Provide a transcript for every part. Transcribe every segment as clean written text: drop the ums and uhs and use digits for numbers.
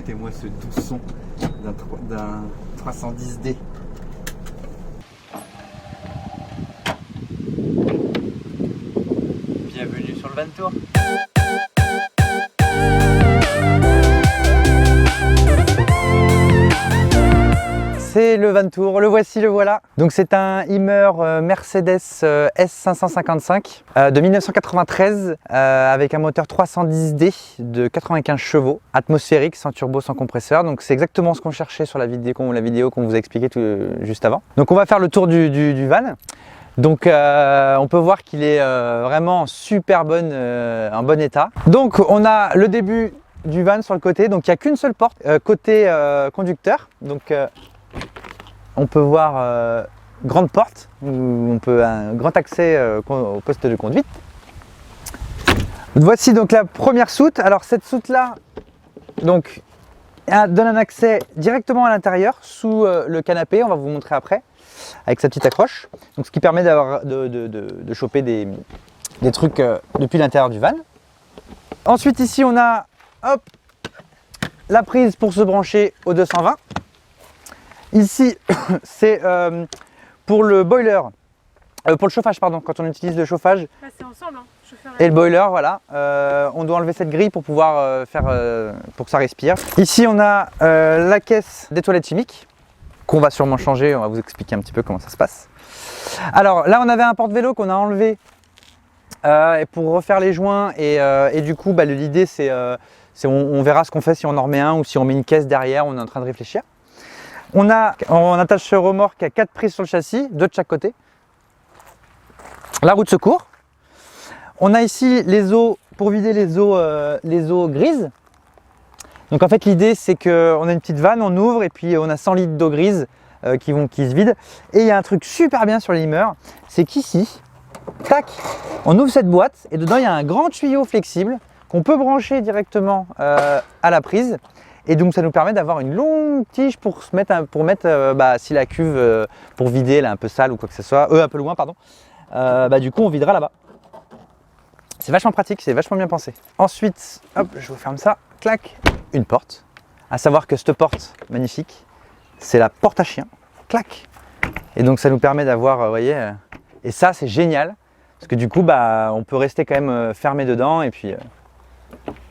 écoutez-moi ce doux son d'un 310D. Bienvenue sur le Vantour. C'est le Vantour, le voici, le voilà. Donc c'est un Hummer Mercedes S555 de 1993 avec un moteur 310D de 95 chevaux, atmosphérique, sans turbo, sans compresseur. Donc c'est exactement ce qu'on cherchait sur la vidéo qu'on vous a expliqué juste avant. Donc on va faire le tour du van. Donc on peut voir qu'il est vraiment en super en bon état. Donc on a le début du van sur le côté, donc il n'y a qu'une seule porte côté conducteur. Donc on peut voir grande porte, où on peut un grand accès au poste de conduite. Voici donc la première soute. Alors cette soute là donc donne un accès directement à l'intérieur sous le canapé, on va vous montrer après, avec sa petite accroche. Donc ce qui permet de choper des trucs depuis l'intérieur du van. Ensuite ici on a hop, la prise pour se brancher au 220. Ici, c'est pour le boiler, pour le chauffage, pardon, quand on utilise le chauffage. Là, c'est ensemble, hein, chauffeur et le boiler, voilà. On doit enlever cette grille pour pouvoir pour que ça respire. Ici, on a la caisse des toilettes chimiques qu'on va sûrement changer. On va vous expliquer un petit peu comment ça se passe. Alors là, on avait un porte-vélo qu'on a enlevé pour refaire les joints et du coup, l'idée, c'est on verra ce qu'on fait si on en remet un ou si on met une caisse derrière. On est en train de réfléchir. On attache ce remorque à 4 prises sur le châssis, 2 de chaque côté. La roue de secours. On a ici les eaux pour vider les eaux grises. Donc en fait l'idée c'est qu'on a une petite vanne, on ouvre et puis on a 100 litres d'eau grise qui se vident. Et il y a un truc super bien sur les Hummer, c'est qu'ici, tac, on ouvre cette boîte et dedans il y a un grand tuyau flexible qu'on peut brancher directement à la prise. Et donc ça nous permet d'avoir une longue tige pour mettre si la cuve pour vider elle est un peu sale ou quoi que ce soit, un peu loin pardon, du coup on videra là-bas. C'est vachement pratique, c'est vachement bien pensé. Ensuite, hop, je vous ferme ça, clac, une porte. À savoir que cette porte magnifique, c'est la porte à chien, clac. Et donc ça nous permet d'avoir, vous voyez, et ça c'est génial, parce que du coup on peut rester quand même fermé dedans et puis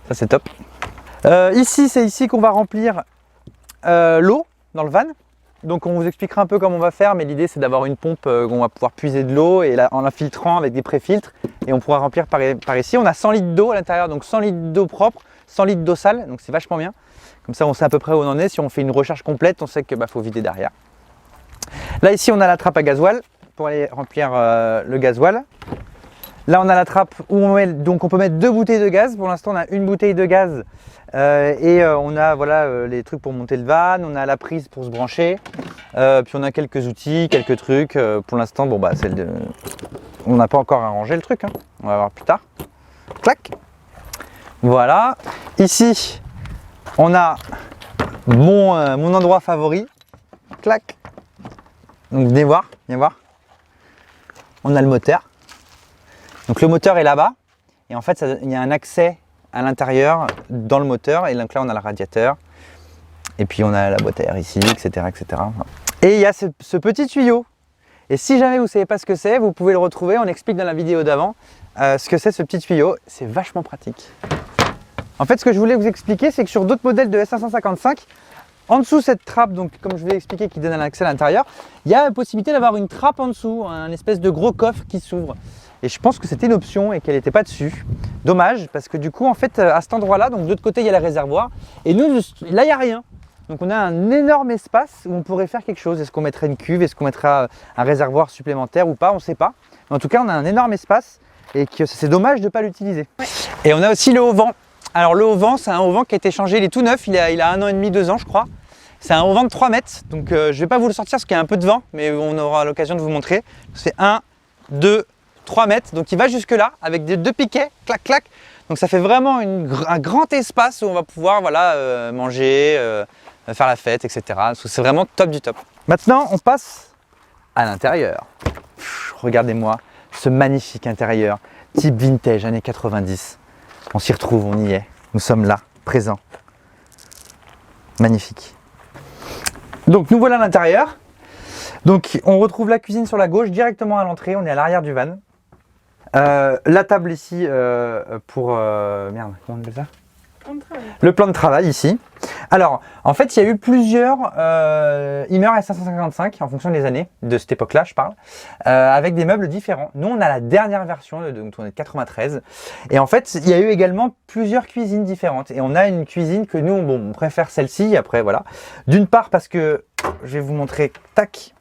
ça c'est top. Ici, c'est ici qu'on va remplir l'eau dans le van. Donc on vous expliquera un peu comment on va faire, mais l'idée c'est d'avoir une pompe où on va pouvoir puiser de l'eau et en la filtrant avec des pré-filtres et on pourra remplir par ici. On a 100 litres d'eau à l'intérieur, donc 100 litres d'eau propre, 100 litres d'eau sale, donc c'est vachement bien. Comme ça on sait à peu près où on en est. Si on fait une recharge complète, on sait que faut vider derrière. Là ici on a la trappe à gasoil pour aller remplir le gasoil. Là on a la trappe où on peut mettre 2 bouteilles de gaz. Pour l'instant on a une bouteille de gaz on a les trucs pour monter le van, on a la prise pour se brancher, puis on a quelques outils, quelques trucs. Pour l'instant on n'a pas encore arrangé le truc, hein. On va voir plus tard. Clac. Voilà. Ici on a mon endroit favori. Clac. Donc venez voir. On a le moteur. Donc le moteur est là-bas et en fait il y a un accès à l'intérieur dans le moteur et donc là on a le radiateur et puis on a la boîte à air ici, etc. Et il y a ce petit tuyau et si jamais vous ne savez pas ce que c'est, vous pouvez le retrouver, on explique dans la vidéo d'avant ce que c'est ce petit tuyau, c'est vachement pratique. En fait ce que je voulais vous expliquer c'est que sur d'autres modèles de S555, en dessous cette trappe, donc comme je vous l'ai expliqué qui donne un accès à l'intérieur, il y a la possibilité d'avoir une trappe en dessous, un espèce de gros coffre qui s'ouvre. Et je pense que c'était une option et qu'elle n'était pas dessus. Dommage, parce que du coup, en fait, à cet endroit-là, donc de l'autre côté, il y a les réservoirs. Et nous, là, il n'y a rien. Donc on a un énorme espace où on pourrait faire quelque chose. Est-ce qu'on mettrait une cuve? Est-ce qu'on mettrait un réservoir supplémentaire ou pas? On ne sait pas. Mais en tout cas, on a un énorme espace et que c'est dommage de ne pas l'utiliser. Ouais. Et on a aussi le haut-vent. Alors le haut-vent, c'est un haut-vent qui a été changé. Il est tout neuf. Il a 1 an et demi, 2 ans, je crois. C'est un haut-vent de 3 mètres. Donc je ne vais pas vous le sortir parce qu'il y a un peu de vent, mais on aura l'occasion de vous montrer. C'est 1, 2, 3 mètres, donc il va jusque là avec des 2 piquets, clac clac, donc ça fait vraiment un grand espace où on va pouvoir manger, faire la fête, etc. C'est vraiment top du top. Maintenant on passe à l'intérieur. Regardez-moi ce magnifique intérieur, type vintage, années 90. On s'y retrouve, on y est, nous sommes là, présents. Magnifique. Donc nous voilà à l'intérieur. Donc on retrouve la cuisine sur la gauche, directement à l'entrée, on est à l'arrière du van. La table ici pour... merde, comment on appelle ça ? Le plan de travail ici. Alors, en fait, il y a eu plusieurs Imer S555 en fonction des années, de cette époque-là, je parle, avec des meubles différents. Nous, on a la dernière version, donc on est de 93. Et en fait, il y a eu également plusieurs cuisines différentes. Et on a une cuisine que nous, on préfère celle-ci. Après, voilà. D'une part, parce que, je vais vous montrer, tac,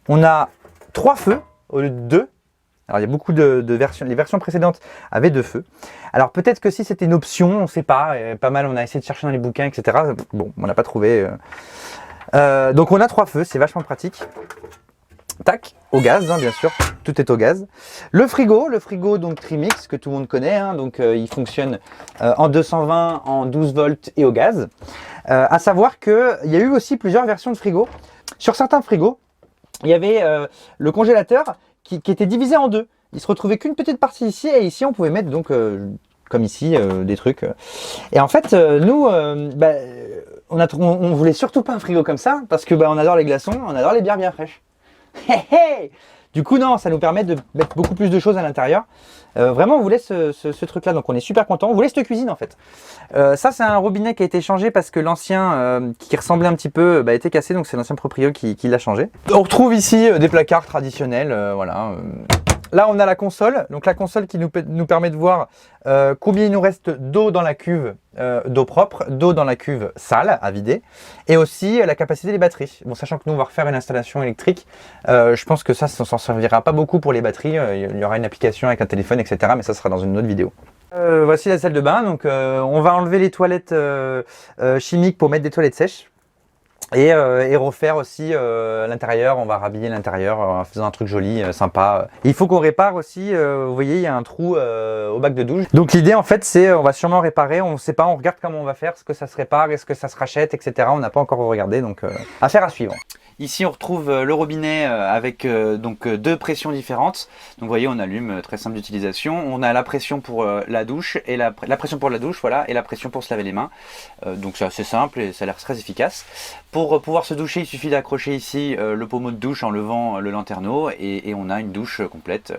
on a 3 feux au lieu de 2. Alors il y a beaucoup de versions, les versions précédentes avaient 2 feux. Alors peut-être que si c'était une option, on ne sait pas, pas mal on a essayé de chercher dans les bouquins, etc. Bon, on n'a pas trouvé. Donc on a 3 feux, c'est vachement pratique. Tac, au gaz, hein, bien sûr, tout est au gaz. Le frigo donc Trimix, que tout le monde connaît, hein, donc il fonctionne en 220, en 12 volts et au gaz. À savoir qu'il y a eu aussi plusieurs versions de frigo. Sur certains frigos, il y avait le congélateur qui était divisé en 2. Il se retrouvait qu'une petite partie ici, et ici on pouvait mettre donc comme ici des trucs. Et en fait nous on voulait surtout pas un frigo comme ça parce que on adore les glaçons, on adore les bières bien fraîches. Du coup non, ça nous permet de mettre beaucoup plus de choses à l'intérieur. Vraiment on voulait ce truc là, donc on est super content. On voulait cette cuisine en fait. Ça c'est un robinet qui a été changé parce que l'ancien qui ressemblait un petit peu était cassé, donc c'est l'ancien proprio qui l'a changé. On retrouve ici des placards traditionnels, voilà. Là on a la console, donc la console qui nous permet de voir combien il nous reste d'eau dans la cuve, d'eau propre, d'eau dans la cuve sale à vider, et aussi la capacité des batteries. Bon, sachant que nous on va refaire une installation électrique, je pense que ça s'en servira pas beaucoup pour les batteries, il y aura une application avec un téléphone, etc. Mais ça sera dans une autre vidéo. Voici la salle de bain, donc on va enlever les toilettes chimiques pour mettre des toilettes sèches. Et refaire aussi l'intérieur, on va rhabiller l'intérieur en faisant un truc joli, sympa. Il faut qu'on répare aussi, vous voyez, il y a un trou au bac de douche. Donc l'idée en fait c'est, on va sûrement réparer, on ne sait pas, on regarde comment on va faire, est-ce que ça se répare, est-ce que ça se rachète, etc. On n'a pas encore regardé, donc affaire à suivre. Ici on retrouve le robinet avec donc 2 pressions différentes. Donc vous voyez on allume, très simple d'utilisation. On a la pression pour la douche et la pression pour la douche, voilà, et la pression pour se laver les mains. Donc c'est assez simple et ça a l'air très efficace. Pour pouvoir se doucher, il suffit d'accrocher ici le pommeau de douche en levant le lanterneau et on a une douche complète.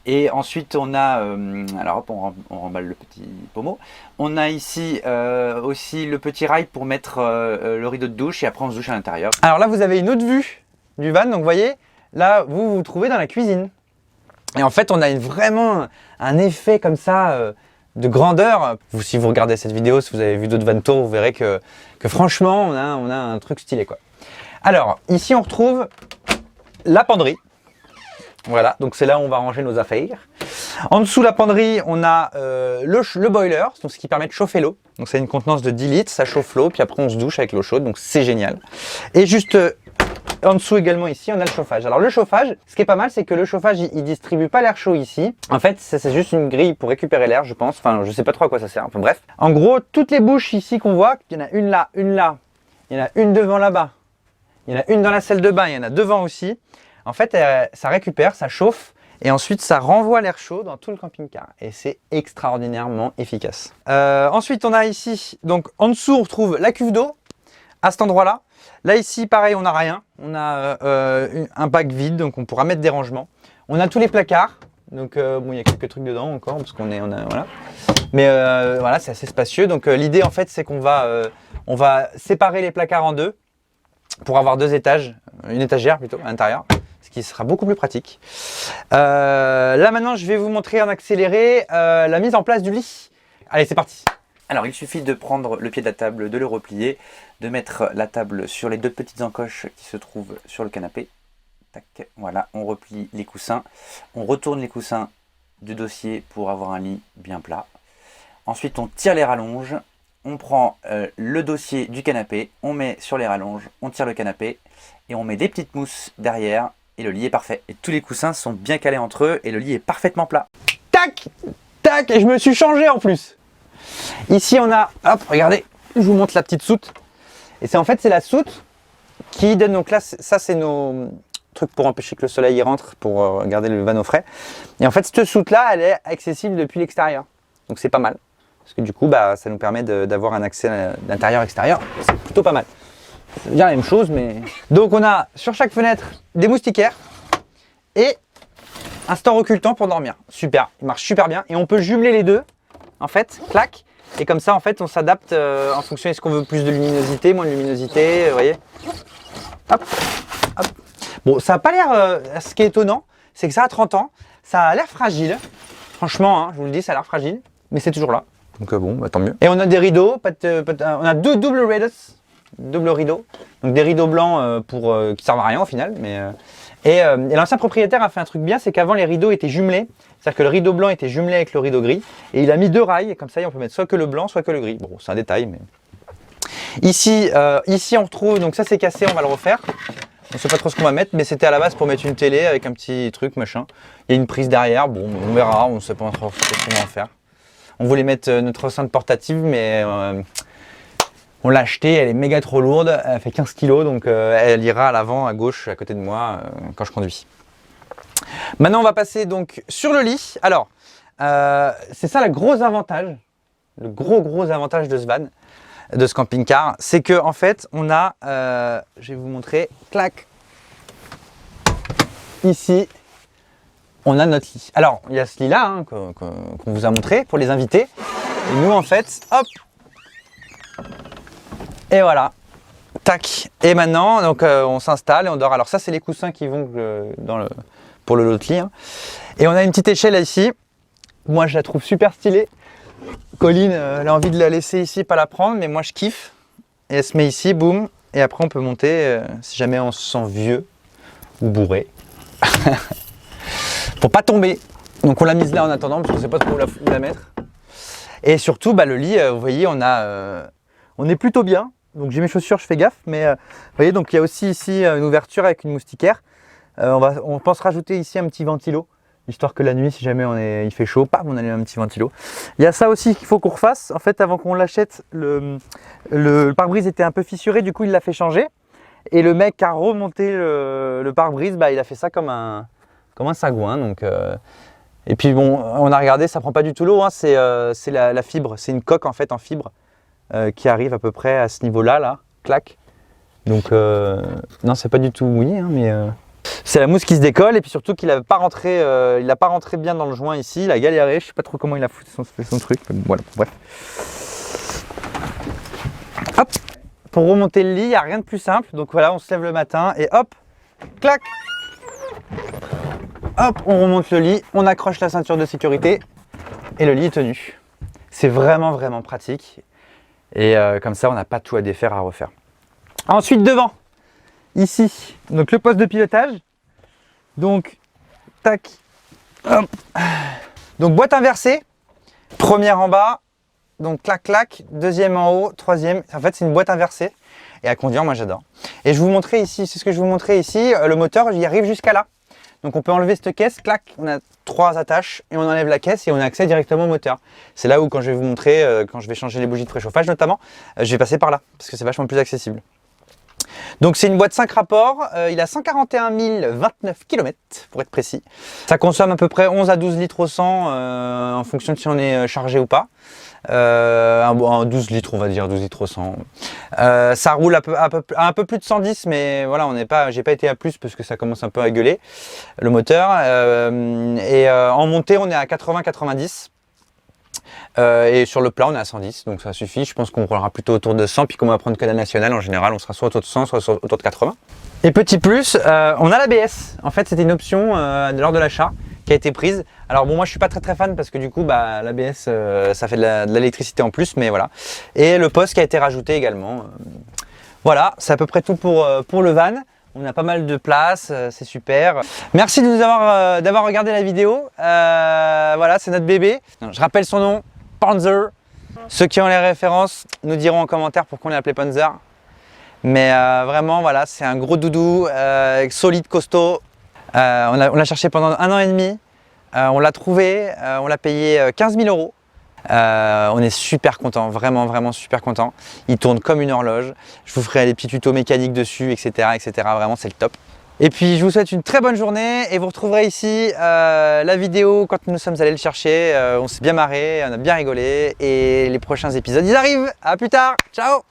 Et ensuite on a, alors hop, on remballe le petit pommeau. On a ici aussi le petit rail pour mettre le rideau de douche et après on se douche à l'intérieur. Alors là vous avez une autre vue du van, donc vous voyez, là vous vous trouvez dans la cuisine. Et en fait on a vraiment un effet comme ça de grandeur. Si vous regardez cette vidéo, si vous avez vu d'autres van tours, vous verrez que franchement on a un truc stylé quoi. Alors ici on retrouve la penderie. Voilà, donc c'est là où on va ranger nos affaires. En dessous de la penderie, on a le boiler, donc ce qui permet de chauffer l'eau. Donc c'est une contenance de 10 litres, ça chauffe l'eau, puis après on se douche avec l'eau chaude, donc c'est génial. Et juste en dessous également ici, on a le chauffage. Alors le chauffage, ce qui est pas mal, c'est que le chauffage, il distribue pas l'air chaud ici. En fait, c'est juste une grille pour récupérer l'air, je pense. Enfin, je sais pas trop à quoi ça sert, enfin bref. En gros, toutes les bouches ici qu'on voit, il y en a une là, il y en a une devant là-bas, il y en a une dans la salle de bain, il y en a devant aussi. En fait, ça récupère, ça chauffe et ensuite ça renvoie l'air chaud dans tout le camping-car et c'est extraordinairement efficace. Ensuite, on a ici, donc en dessous, on retrouve la cuve d'eau à cet endroit-là. Là, ici, pareil, on n'a rien. On a un bac vide, donc on pourra mettre des rangements. On a tous les placards, donc bon, il y a quelques trucs dedans encore parce qu'on est, voilà. Mais voilà, c'est assez spacieux. Donc l'idée, en fait, c'est qu'on va, on va séparer les placards en 2 pour avoir 2 étages, une étagère plutôt à l'intérieur, ce qui sera beaucoup plus pratique. Là maintenant je vais vous montrer en accéléré la mise en place du lit. Allez, c'est parti. Alors il suffit de prendre le pied de la table, de le replier, de mettre la table sur les 2 petites encoches qui se trouvent sur le canapé. Tac, voilà, on replie les coussins, on retourne les coussins du dossier pour avoir un lit bien plat. Ensuite on tire les rallonges. On prend le dossier du canapé, on met sur les rallonges, on tire le canapé et on met des petites mousses derrière et le lit est parfait. Et tous les coussins sont bien calés entre eux et le lit est parfaitement plat. Tac, tac, et je me suis changé en plus. Ici on a, hop, regardez, je vous montre la petite soute. Et c'est en fait c'est la soute qui donne, donc là ça c'est nos trucs pour empêcher que le soleil y rentre, pour garder le van au frais. Et en fait cette soute là elle est accessible depuis l'extérieur, donc c'est pas mal. Parce que du coup, ça nous permet d'avoir un accès d'intérieur-extérieur. C'est plutôt pas mal. C'est bien la même chose, mais... Donc on a sur chaque fenêtre des moustiquaires et un store occultant pour dormir. Super, il marche super bien. Et on peut jumeler les deux, en fait, clac. Et comme ça, en fait, on s'adapte en fonction de ce qu'on veut, plus de luminosité, moins de luminosité, vous voyez. Hop, hop. Bon, ça n'a pas l'air... ce qui est étonnant, c'est que ça a 30 ans, ça a l'air fragile. Franchement, hein, je vous le dis, ça a l'air fragile, mais c'est toujours là. Donc bon, bah, tant mieux. Et on a des rideaux, on a deux double rideaux. Donc des rideaux blancs qui servent à rien au final. Mais, et l'ancien propriétaire a fait un truc bien, c'est qu'avant les rideaux étaient jumelés. C'est-à-dire que le rideau blanc était jumelé avec le rideau gris. Et il a mis deux rails, et comme ça on peut mettre soit que le blanc, soit que le gris. Bon, c'est un détail, mais... Ici on retrouve, donc ça c'est cassé, on va le refaire. On ne sait pas trop ce qu'on va mettre, mais c'était à la base pour mettre une télé avec un petit truc, machin. Il y a une prise derrière, bon, on verra, on ne sait pas trop ce qu'on va en faire. On voulait mettre notre enceinte portative, mais on l'a achetée, elle est méga trop lourde, elle fait 15 kg, donc elle ira à l'avant, à gauche, à côté de moi, quand je conduis. Maintenant, on va passer donc sur le lit. Alors, c'est ça le gros avantage, le gros avantage de ce van, de ce camping-car, c'est que en fait, on a, je vais vous montrer, clac, ici, on a notre lit. Alors, il y a ce lit-là hein, qu'on vous a montré pour les invités. Et nous, en fait, hop, et voilà, tac. Et maintenant, donc, on s'installe et on dort. Alors ça, c'est les coussins qui vont pour l'autre lit. Hein. Et on a une petite échelle là, ici. Moi, je la trouve super stylée. Colline, elle a envie de la laisser ici, pas la prendre, mais moi, je kiffe. Et elle se met ici, boum. Et après, on peut monter si jamais on se sent vieux ou bourré. Pour pas tomber. Donc on l'a mise là en attendant parce qu'on sait pas trop où la mettre. Et surtout le lit, vous voyez, on est plutôt bien. Donc j'ai mes chaussures, je fais gaffe, mais vous voyez, donc il y a aussi ici une ouverture avec une moustiquaire. On pense rajouter ici un petit ventilo, histoire que la nuit, si jamais il fait chaud, on allume un petit ventilo. Il y a ça aussi qu'il faut qu'on refasse. En fait, avant qu'on l'achète, le pare-brise était un peu fissuré, du coup il l'a fait changer. Et le mec a remonté le pare-brise, il a fait ça comme un sagouin. Donc, et puis bon, on a regardé, ça prend pas du tout l'eau, hein, c'est la fibre, c'est une coque en fait en fibre qui arrive à peu près à ce niveau-là, là, clac. Donc non, c'est pas du tout mouillé, hein, mais c'est la mousse qui se décolle et puis surtout qu'il n'a pas rentré, bien dans le joint ici, il a galéré, je sais pas trop comment il a fait son truc, mais bon, voilà, bref. Hop. Pour remonter le lit, il n'y a rien de plus simple. Donc voilà, on se lève le matin et hop, clac, hop, on remonte le lit, on accroche la ceinture de sécurité et le lit est tenu. C'est vraiment pratique. Et comme ça, on n'a pas tout à défaire, à refaire. Ensuite, devant, ici, donc le poste de pilotage. Donc, tac, hop. Donc boîte inversée, première en bas. Donc clac clac, deuxième en haut, troisième. En fait, c'est une boîte inversée. Et à conduire, moi j'adore. Et je vous montrais ici, c'est ce que je vous montrais ici. Le moteur, il arrive jusqu'à là. Donc on peut enlever cette caisse, clac, on a 3 attaches et on enlève la caisse et on a accès directement au moteur. C'est là où quand je vais vous montrer, quand je vais changer les bougies de préchauffage notamment, je vais passer par là parce que c'est vachement plus accessible. Donc c'est une boîte 5 rapports, il a 141 029 km pour être précis. Ça consomme à peu près 11 à 12 litres au 100 en fonction de si on est chargé ou pas. 12 litres on va dire, 12 litres au 100. Ça roule à un peu plus de 110, mais voilà, j'ai pas été à plus parce que ça commence un peu à gueuler le moteur. En montée on est à 80-90. Et sur le plat on est à 110, donc ça suffit. Je pense qu'on roulera plutôt autour de 100, puis comme on va prendre que la nationale en général on sera soit autour de 100 soit autour de 80. Et petit plus, on a l'ABS. En fait c'était une option lors de l'achat qui a été prise. Alors bon, moi je suis pas très fan parce que du coup l'ABS ça fait de l'électricité en plus, mais voilà. Et le poste qui a été rajouté également. Voilà, c'est à peu près tout pour le van. On a pas mal de place, c'est super. Merci de nous d'avoir regardé la vidéo. Voilà, c'est notre bébé. Je rappelle son nom, Panzer. Ceux qui ont les références nous diront en commentaire pourquoi on l'a appelé Panzer. Mais vraiment, voilà, c'est un gros doudou, solide, costaud. On l'a cherché pendant 1 an et demi. On l'a trouvé, on l'a payé 15 000 €. On est super content, vraiment super content. Il tourne comme une horloge. Je vous ferai des petits tutos mécaniques dessus, etc. Vraiment, c'est le top. Et puis, je vous souhaite une très bonne journée et vous retrouverez ici la vidéo quand nous sommes allés le chercher. On s'est bien marré, on a bien rigolé et les prochains épisodes, ils arrivent. À plus tard, ciao.